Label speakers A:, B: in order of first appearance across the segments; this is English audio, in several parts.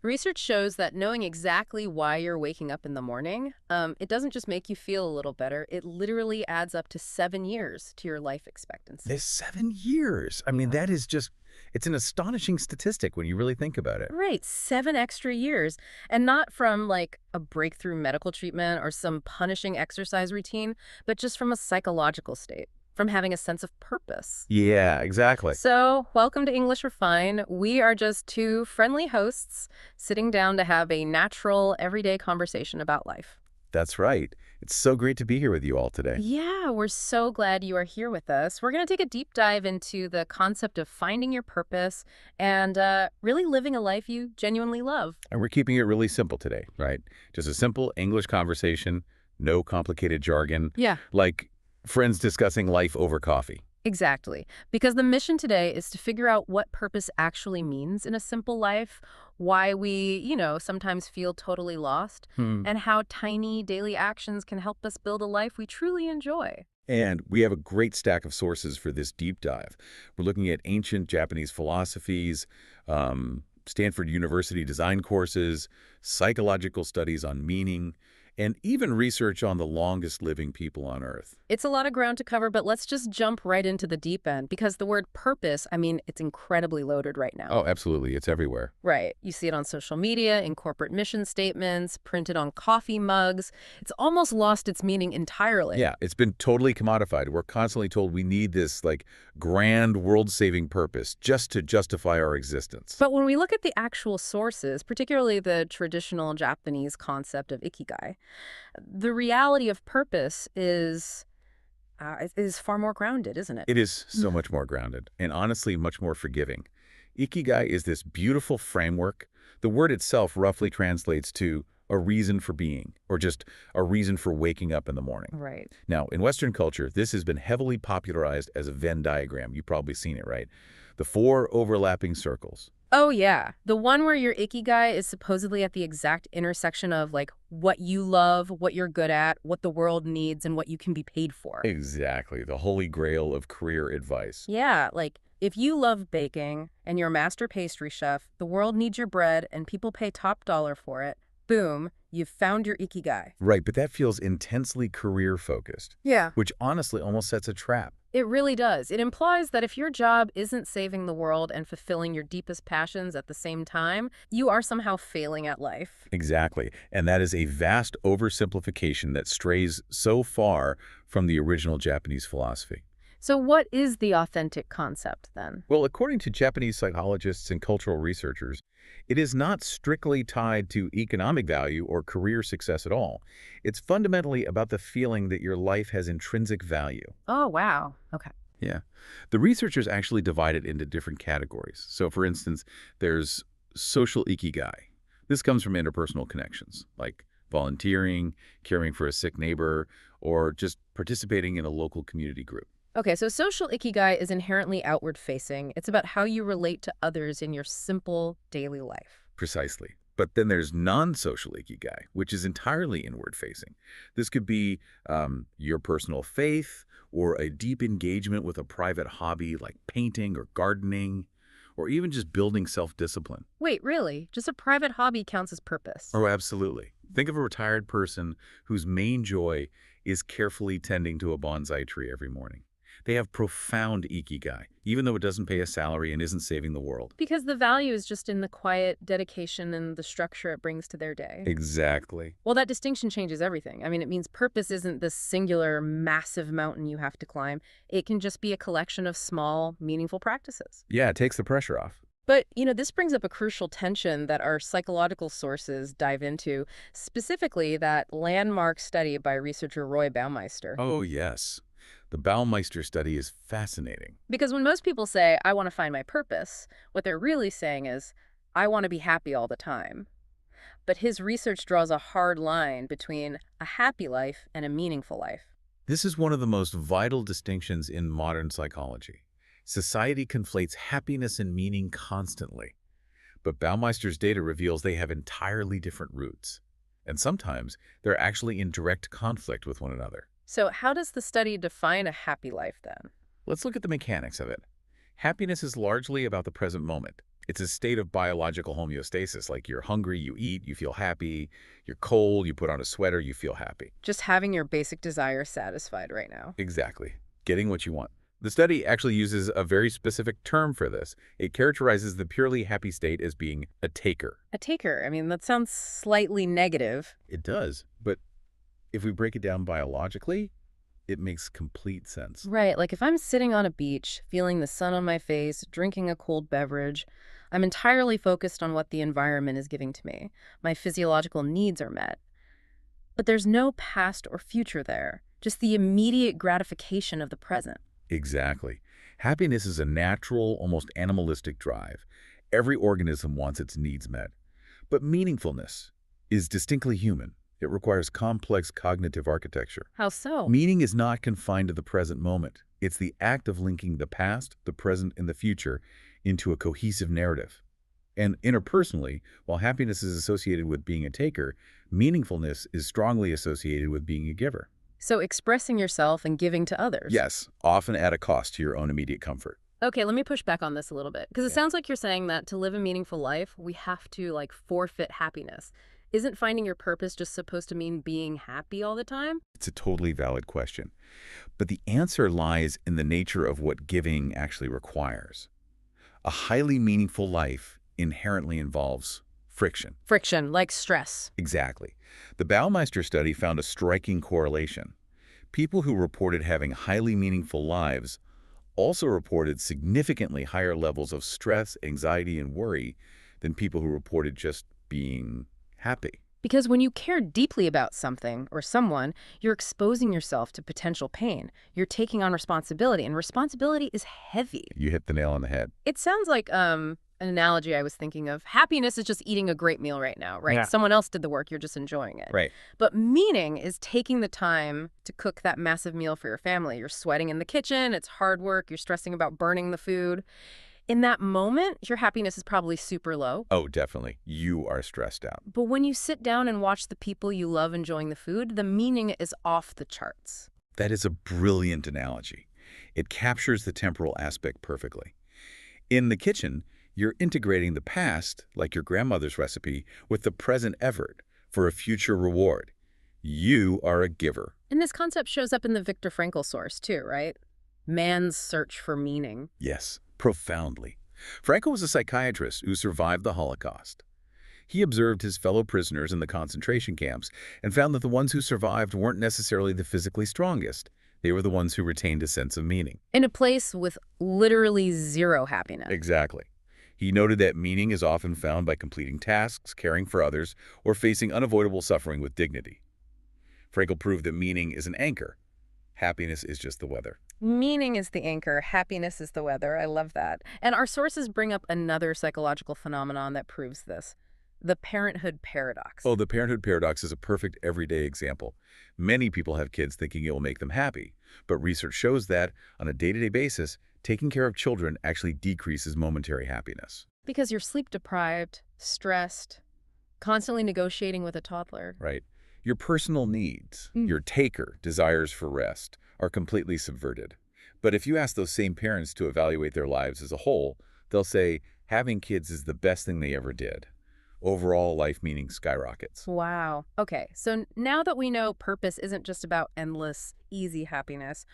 A: Research shows that knowing exactly why you're waking up in the morning, it doesn't just make you feel a little better. It literally adds up to 7 years to your life expectancy.
B: There's 7 years. I mean,
A: Yeah.
B: that is just, it's an astonishing statistic when you really think about it.
A: Right, 7 extra years. And not from like a breakthrough medical treatment or some punishing exercise routine, but just from a psychological state, from having a sense of purpose.
B: Yeah, exactly.
A: So, welcome to English Refine. We are just two friendly hosts sitting down to have a natural, everyday conversation about life.
B: That's right. It's so great to be here with you all today.
A: Yeah, we're so glad you are here with us. We're going to take a deep dive into the concept of finding your purpose and really living a life you genuinely love.
B: And we're keeping it really simple today, right? Just a simple English conversation, no complicated jargon,
A: Yeah.
B: like friends discussing life over coffee.
A: Exactly. Because the mission today is to figure out what purpose actually means in a simple life, why we, sometimes feel totally lost,
B: Hmm.
A: and how tiny daily actions can help us build a life we truly enjoy.
B: And we have a great stack of sources for this deep dive. We're looking at ancient Japanese philosophies, Stanford University design courses, psychological studies on meaning, and even research on the longest living people on Earth.
A: It's a lot of ground to cover, but let's just jump right into the deep end because the word purpose, it's incredibly loaded right now.
B: Oh, absolutely. It's everywhere.
A: Right. You see it on social media, in corporate mission statements, printed on coffee mugs. It's almost lost its meaning entirely.
B: Yeah, it's been totally commodified. We're constantly told we need this like grand world-saving purpose just to justify our existence.
A: But when we look at the actual sources, particularly the traditional Japanese concept of ikigai, the reality of purpose is far more grounded, isn't it?
B: It is so much more grounded and honestly much more forgiving. Ikigai is this beautiful framework. The word itself roughly translates to a reason for being or just a reason for waking up in the morning.
A: Right.
B: Now, in Western culture, this has been heavily popularized as a Venn diagram. You've probably seen it, right? The four overlapping circles.
A: Oh, yeah. The one where your ikigai is supposedly at the exact intersection of like what you love, what you're good at, what the world needs, and what you can be paid for.
B: Exactly, the holy grail of career advice.
A: Yeah, like if you love baking and you're a master pastry chef, the world needs your bread and people pay top dollar for it. Boom, you've found your ikigai.
B: Right, but that feels intensely career-focused,
A: Yeah.
B: which honestly almost sets a trap.
A: It really does. It implies that if your job isn't saving the world and fulfilling your deepest passions at the same time, you are somehow failing at life.
B: Exactly, and that is a vast oversimplification that strays so far from the original Japanese philosophy.
A: So what is the authentic concept then?
B: Well, according to Japanese psychologists and cultural researchers, it is not strictly tied to economic value or career success at all. It's fundamentally about the feeling that your life has intrinsic value.
A: Oh, wow. Okay.
B: Yeah. The researchers actually divide it into different categories. So, for instance, there's social ikigai. This comes from interpersonal connections, like volunteering, caring for a sick neighbor, or just participating in a local community group.
A: Okay, so social ikigai is inherently outward-facing. It's about how you relate to others in your simple daily life.
B: Precisely. But then there's non-social ikigai, which is entirely inward-facing. This could be your personal faith or a deep engagement with a private hobby like painting or gardening, or even just building self-discipline.
A: Wait, really? Just a private hobby counts as purpose?
B: Oh, absolutely. Think of a retired person whose main joy is carefully tending to a bonsai tree every morning. They have profound ikigai, even though it doesn't pay a salary and isn't saving the world.
A: Because the value is just in the quiet dedication and the structure it brings to their day.
B: Exactly.
A: Well, that distinction changes everything. It means purpose isn't this singular, massive mountain you have to climb. It can just be a collection of small, meaningful practices.
B: Yeah, it takes the pressure off.
A: But, this brings up a crucial tension that our psychological sources dive into, specifically that landmark study by researcher Roy Baumeister.
B: Oh, yes. The Baumeister study is fascinating.
A: Because when most people say, I want to find my purpose, what they're really saying is, I want to be happy all the time. But his research draws a hard line between a happy life and a meaningful life.
B: This is one of the most vital distinctions in modern psychology. Society conflates happiness and meaning constantly. But Baumeister's data reveals they have entirely different roots. And sometimes they're actually in direct conflict with one another.
A: So how does the study define a happy life then?
B: Let's look at the mechanics of it. Happiness is largely about the present moment. It's a state of biological homeostasis, like you're hungry, you eat, you feel happy. You're cold, you put on a sweater, you feel happy.
A: Just having your basic desires satisfied right now.
B: Exactly. Getting what you want. The study actually uses a very specific term for this. It characterizes the purely happy state as being a taker.
A: A taker. I mean, that sounds slightly negative.
B: It does, but if we break it down biologically, it makes complete sense.
A: Right, like if I'm sitting on a beach, feeling the sun on my face, drinking a cold beverage, I'm entirely focused on what the environment is giving to me. My physiological needs are met. But there's no past or future there, just the immediate gratification of the present.
B: Exactly. Happiness is a natural, almost animalistic drive. Every organism wants its needs met. But meaningfulness is distinctly human. It requires complex cognitive architecture.
A: How so?
B: Meaning is not confined to the present moment. It's the act of linking the past, the present, and the future into a cohesive narrative. And interpersonally, while happiness is associated with being a taker, meaningfulness is strongly associated with being a giver.
A: So expressing yourself and giving to others.
B: Yes, often at a cost to your own immediate comfort.
A: Okay, let me push back on this a little bit. Because it
B: Yeah.
A: sounds like you're saying that to live a meaningful life, we have to, like, forfeit happiness. Isn't finding your purpose just supposed to mean being happy all the time?
B: It's a totally valid question. But the answer lies in the nature of what giving actually requires. A highly meaningful life inherently involves friction.
A: Friction, like stress.
B: Exactly. The Baumeister study found a striking correlation. People who reported having highly meaningful lives also reported significantly higher levels of stress, anxiety, and worry than people who reported just being happy.
A: Because when you care deeply about something or someone, you're exposing yourself to potential pain. You're taking on responsibility, and responsibility is heavy.
B: You hit the nail on the head.
A: It sounds like an analogy I was thinking of. Happiness is just eating a great meal right now, right?
B: Yeah.
A: Someone else did the work, you're just enjoying it.
B: Right.
A: But meaning is taking the time to cook that massive meal for your family. You're sweating in the kitchen, it's hard work, you're stressing about burning the food. In that moment, your happiness is probably super low.
B: Oh, definitely. You are stressed out.
A: But when you sit down and watch the people you love enjoying the food, the meaning is off the charts.
B: That is a brilliant analogy. It captures the temporal aspect perfectly. In the kitchen, you're integrating the past, like your grandmother's recipe, with the present effort for a future reward. You are a giver.
A: And this concept shows up in the Viktor Frankl source too, right? Man's search for meaning.
B: Yes, profoundly. Franco was a psychiatrist who survived the Holocaust. He observed his fellow prisoners in the concentration camps and found that the ones who survived weren't necessarily the physically strongest. They were the ones who retained a sense of meaning.
A: In a place with literally zero happiness.
B: Exactly. He noted that meaning is often found by completing tasks, caring for others, or facing unavoidable suffering with dignity. Frankel proved that meaning is an anchor. Happiness is just the weather.
A: Meaning is the anchor, happiness is the weather. I love that. And our sources bring up another psychological phenomenon that proves this. The parenthood paradox.
B: Oh, the parenthood paradox is a perfect everyday example. Many people have kids thinking it will make them happy, but research shows that, on a day-to-day basis, taking care of children actually decreases momentary happiness.
A: Because you're sleep deprived, stressed, constantly negotiating with a toddler.
B: Right? Your personal needs, your taker desires for rest, are completely subverted. But if you ask those same parents to evaluate their lives as a whole, they'll say having kids is the best thing they ever did. Overall life meaning skyrockets.
A: Wow. Okay, so now that we know purpose isn't just about endless, easy happiness,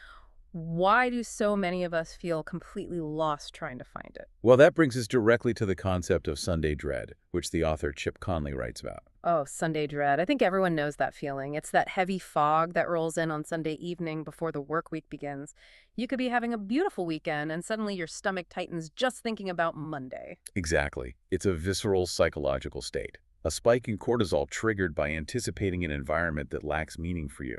A: why do so many of us feel completely lost trying to find it?
B: Well, that brings us directly to the concept of Sunday dread, which the author Chip Conley writes about.
A: Oh, Sunday dread. I think everyone knows that feeling. It's that heavy fog that rolls in on Sunday evening before the work week begins. You could be having a beautiful weekend and suddenly your stomach tightens just thinking about Monday.
B: Exactly. It's a visceral psychological state, a spike in cortisol triggered by anticipating an environment that lacks meaning for you.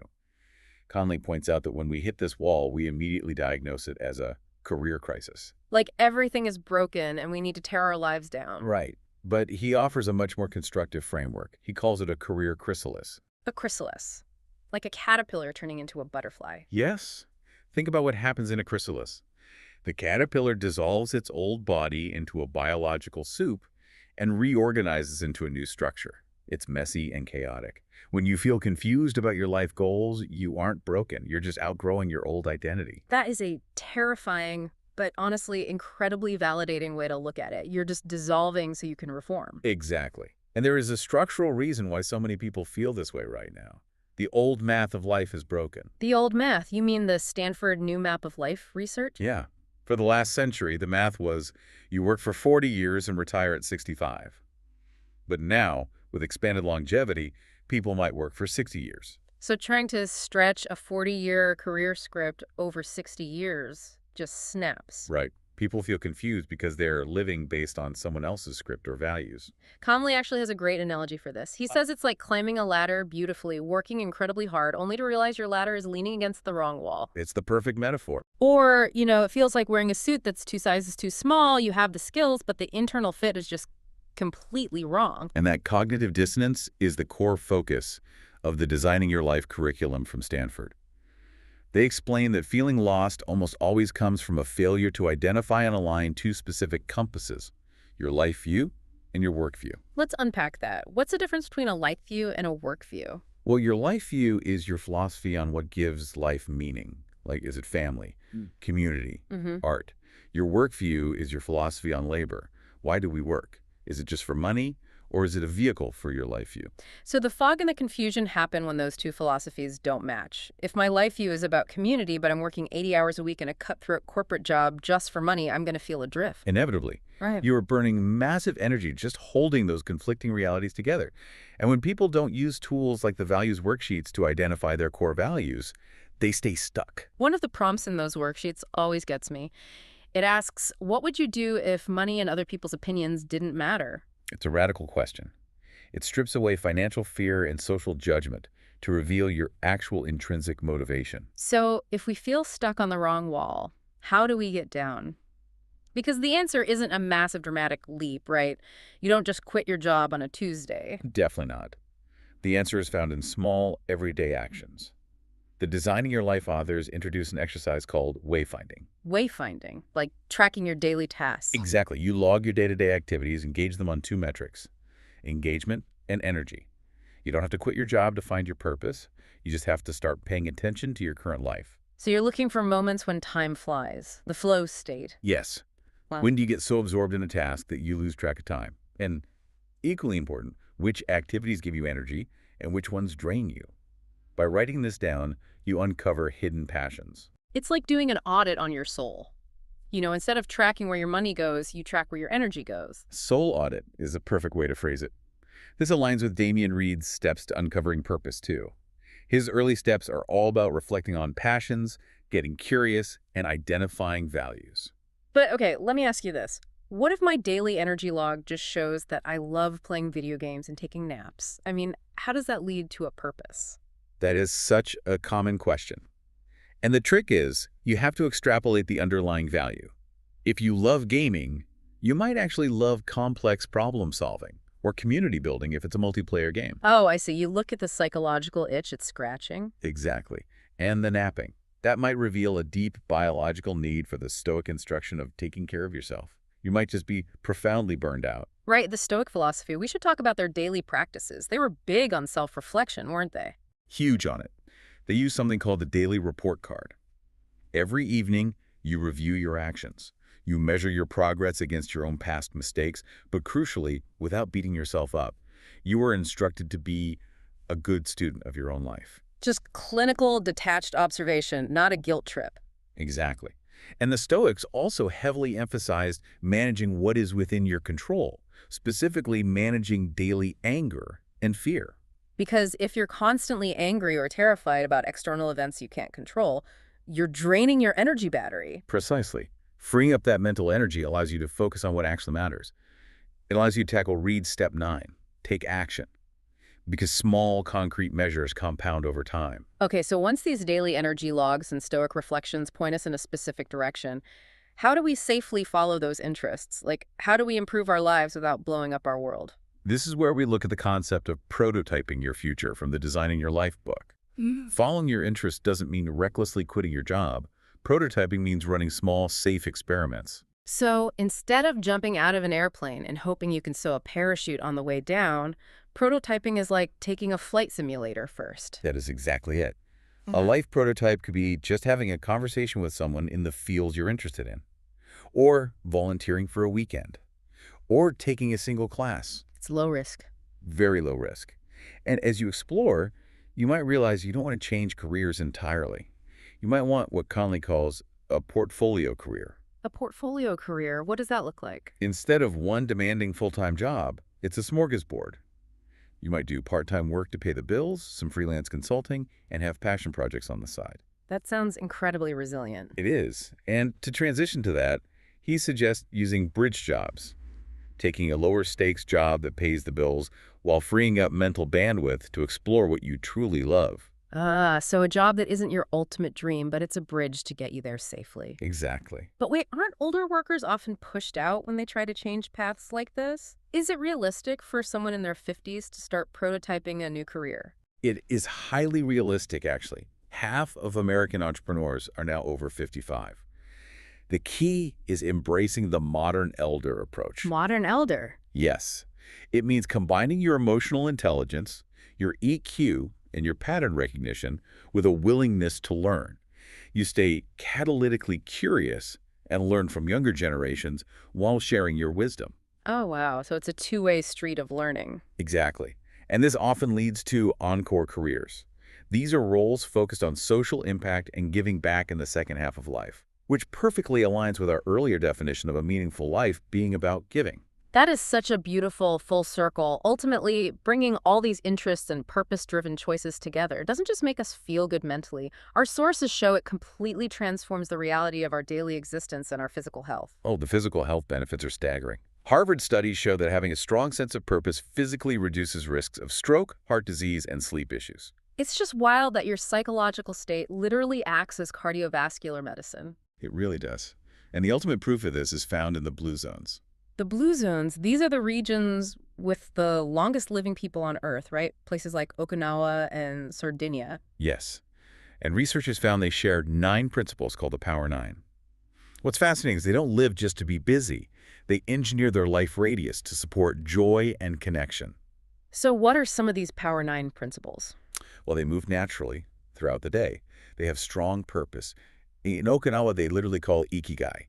B: Conley points out that when we hit this wall, we immediately diagnose it as a career crisis.
A: Like everything is broken and we need to tear our lives down.
B: Right. But he offers a much more constructive framework. He calls it a career chrysalis.
A: A chrysalis. Like a caterpillar turning into a butterfly.
B: Yes. Think about what happens in a chrysalis. The caterpillar dissolves its old body into a biological soup and reorganizes into a new structure. It's messy and chaotic. When you feel confused about your life goals, you aren't broken. You're just outgrowing your old identity.
A: That is a terrifying but honestly, incredibly validating way to look at it. You're just dissolving so you can reform.
B: Exactly. And there is a structural reason why so many people feel this way right now. The old math of life is broken.
A: The old math, you mean the Stanford New Map of Life research?
B: Yeah. For the last century, the math was you work for 40 years and retire at 65. But now, with expanded longevity, people might work for 60 years.
A: So trying to stretch a 40-year career script over 60 years just snaps.
B: Right. People feel confused because they're living based on someone else's script or values.
A: Conley actually has a great analogy for this. He says it's like climbing a ladder beautifully, working incredibly hard, only to realize your ladder is leaning against the wrong wall.
B: It's the perfect metaphor.
A: Or, it feels like wearing a suit that's 2 sizes too small. You have the skills, but the internal fit is just completely wrong.
B: And that cognitive dissonance is the core focus of the Designing Your Life curriculum from Stanford. They explain that feeling lost almost always comes from a failure to identify and align two specific compasses, your life view and your work view.
A: Let's unpack that. What's the difference between a life view and a work view?
B: Well, your life view is your philosophy on what gives life meaning. Like, is it family, community, art? Your work view is your philosophy on labor. Why do we work? Is it just for money, or is it a vehicle for your life view?
A: So the fog and the confusion happen when those two philosophies don't match. If my life view is about community, but I'm working 80 hours a week in a cutthroat corporate job just for money, I'm going to feel adrift.
B: Inevitably.
A: Right.
B: You are burning massive energy just holding those conflicting realities together. And when people don't use tools like the values worksheets to identify their core values, they stay stuck.
A: One of the prompts in those worksheets always gets me. It asks, what would you do if money and other people's opinions didn't matter?
B: It's a radical question. It strips away financial fear and social judgment to reveal your actual intrinsic motivation.
A: So if we feel stuck on the wrong wall, how do we get down? Because the answer isn't a massive dramatic leap, right? You don't just quit your job on a Tuesday.
B: Definitely not. The answer is found in small, everyday actions. The Designing Your Life authors introduce an exercise called wayfinding.
A: Wayfinding, like tracking your daily tasks.
B: Exactly. You log your day-to-day activities and gauge them on two metrics, engagement and energy. You don't have to quit your job to find your purpose. You just have to start paying attention to your current life.
A: So you're looking for moments when time flies, the flow state.
B: Yes.
A: Wow.
B: When do you get so absorbed in a task that you lose track of time? And equally important, which activities give you energy and which ones drain you? By writing this down, you uncover hidden passions.
A: It's like doing an audit on your soul. Instead of tracking where your money goes, you track where your energy goes.
B: Soul audit is a perfect way to phrase it. This aligns with Damian Reed's steps to uncovering purpose, too. His early steps are all about reflecting on passions, getting curious, and identifying values.
A: But okay, let me ask you this. What if my daily energy log just shows that I love playing video games and taking naps? I mean, how does that lead to a purpose?
B: That is such a common question. And the trick is, you have to extrapolate the underlying value. If you love gaming, you might actually love complex problem solving or community building if it's a multiplayer game.
A: Oh, I see. You look at the psychological itch it's scratching.
B: Exactly. And the napping. That might reveal a deep biological need for the Stoic instruction of taking care of yourself. You might just be profoundly burned out.
A: Right, the Stoic philosophy. We should talk about their daily practices. They were big on self-reflection, weren't they?
B: Huge on it. They use something called the daily report card. Every evening, you review your actions. You measure your progress against your own past mistakes, but crucially, without beating yourself up, you are instructed to be a good student of your own life.
A: Just clinical, detached observation, not a guilt trip.
B: Exactly. And the Stoics also heavily emphasized managing what is within your control, specifically managing daily anger and fear.
A: Because if you're constantly angry or terrified about external events you can't control, you're draining your energy battery.
B: Precisely. Freeing up that mental energy allows you to focus on what actually matters. It allows you to tackle Reed's step 9, take action, because small, concrete measures compound over time.
A: Okay, so once these daily energy logs and Stoic reflections point us in a specific direction, how do we safely follow those interests? Like, how do we improve our lives without blowing up our world?
B: This is where we look at the concept of prototyping your future from the Designing Your Life book. Following your interests doesn't mean recklessly quitting your job. Prototyping means running small, safe experiments.
A: So instead of jumping out of an airplane and hoping you can sew a parachute on the way down, prototyping is like taking a flight simulator first.
B: That is exactly it. A life prototype could be just having a conversation with someone in the field you're interested in. or volunteering for a weekend, or taking a single class.
A: It's low risk.
B: Very low risk. And as you explore, you might realize you don't want to change careers entirely. You might want what Conley calls a portfolio career.
A: A portfolio career, what does that look like?
B: Instead of one demanding full-time job, it's a smorgasbord. You might do part-time work to pay the bills, some freelance consulting, and have passion projects on the side.
A: That sounds incredibly resilient.
B: It is. And to transition to that, he suggests using bridge jobs, taking a lower stakes job that pays the bills while freeing up mental bandwidth to explore what you truly love.
A: Ah, so a job that isn't your ultimate dream, but it's a bridge to get you there safely.
B: Exactly.
A: But wait, aren't older workers often pushed out when they try to change paths like this? Is it realistic for someone in their 50s to start prototyping a new career?
B: It is highly realistic, actually. Half of American entrepreneurs are now over 55. The key is embracing the modern elder approach.
A: Modern elder.
B: Yes. It means combining your emotional intelligence, your EQ, and your pattern recognition with a willingness to learn. You stay catalytically curious and learn from younger generations while sharing your wisdom.
A: Oh, wow. So it's a two-way street of learning.
B: Exactly. And this often leads to encore careers. These are roles focused on social impact and giving back in the second half of life, which perfectly aligns with our earlier definition of a meaningful life being about giving.
A: That is such a beautiful full circle. Ultimately, bringing all these interests and purpose-driven choices together doesn't just make us feel good mentally. Our sources show it completely transforms the reality of our daily existence and our physical health.
B: Oh, the physical health benefits are staggering. Harvard studies show that having a strong sense of purpose physically reduces risks of stroke, heart disease, and sleep issues.
A: It's just wild that your psychological state literally acts as cardiovascular medicine.
B: It really does. And the ultimate proof of this is found in the blue zones.
A: The blue zones, these are the regions with the longest living people on Earth, right? Places like Okinawa and Sardinia.
B: Yes. And researchers found they shared 9 principles called the Power 9. What's fascinating is they don't live just to be busy. They engineer their life radius to support joy and connection.
A: So what are some of these Power 9 principles?
B: Well, they move naturally throughout the day. They have strong purpose. In Okinawa, they literally call it ikigai.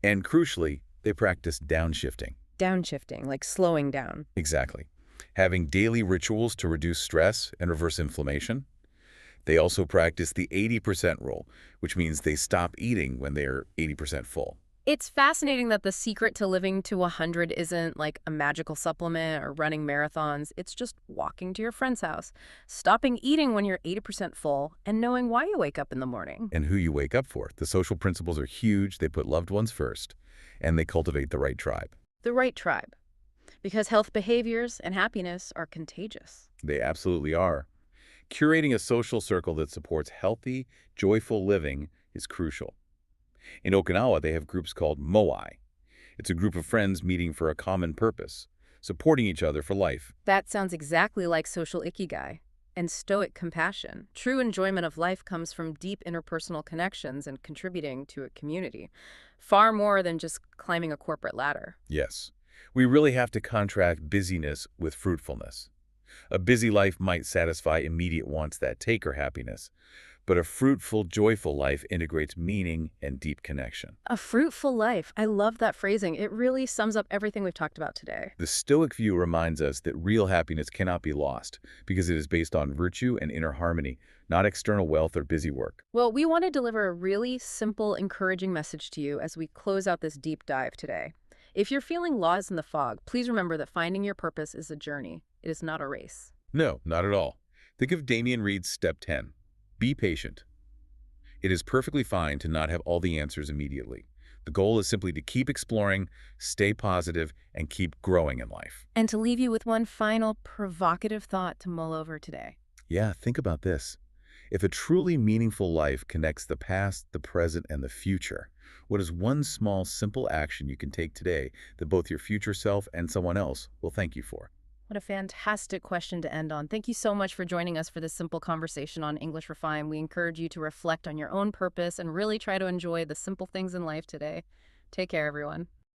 B: And crucially, they practice downshifting.
A: Downshifting, like slowing down.
B: Exactly. Having daily rituals to reduce stress and reverse inflammation. They also practice the 80% rule, which means they stop eating when they're 80% full.
A: It's fascinating that the secret to living to 100 isn't like a magical supplement or running marathons. It's just walking to your friend's house, stopping eating when you're 80% full, and knowing why you wake up in the morning.
B: And who you wake up for. The social principles are huge. They put loved ones first, and they cultivate the right tribe.
A: The right tribe. Because health behaviors and happiness are contagious.
B: They absolutely are. Curating a social circle that supports healthy, joyful living is crucial. In Okinawa, they have groups called moai. It's a group of friends meeting for a common purpose, supporting each other for life.
A: That sounds exactly like social ikigai and stoic compassion. True enjoyment of life comes from deep interpersonal connections and contributing to a community, far more than just climbing a corporate ladder.
B: Yes, we really have to contrast busyness with fruitfulness. A busy life might satisfy immediate wants that take our happiness, but a fruitful, joyful life integrates meaning and deep connection.
A: A fruitful life. I love that phrasing. It really sums up everything we've talked about today.
B: The Stoic view reminds us that real happiness cannot be lost because it is based on virtue and inner harmony, not external wealth or busy work.
A: Well, we want to deliver a really simple, encouraging message to you as we close out this deep dive today. If you're feeling lost in the fog, please remember that finding your purpose is a journey. It is not a race.
B: No, not at all. Think of Damian Reed's Step 10. Be patient. It is perfectly fine to not have all the answers immediately. The goal is simply to keep exploring, stay positive, and keep growing in life.
A: And to leave you with one final provocative thought to mull over today.
B: Yeah, think about this. If a truly meaningful life connects the past, the present, and the future, what is one small, simple action you can take today that both your future self and someone else will thank you for?
A: What a fantastic question to end on. Thank you so much for joining us for this simple conversation on English Refined. We encourage you to reflect on your own purpose and really try to enjoy the simple things in life today. Take care, everyone.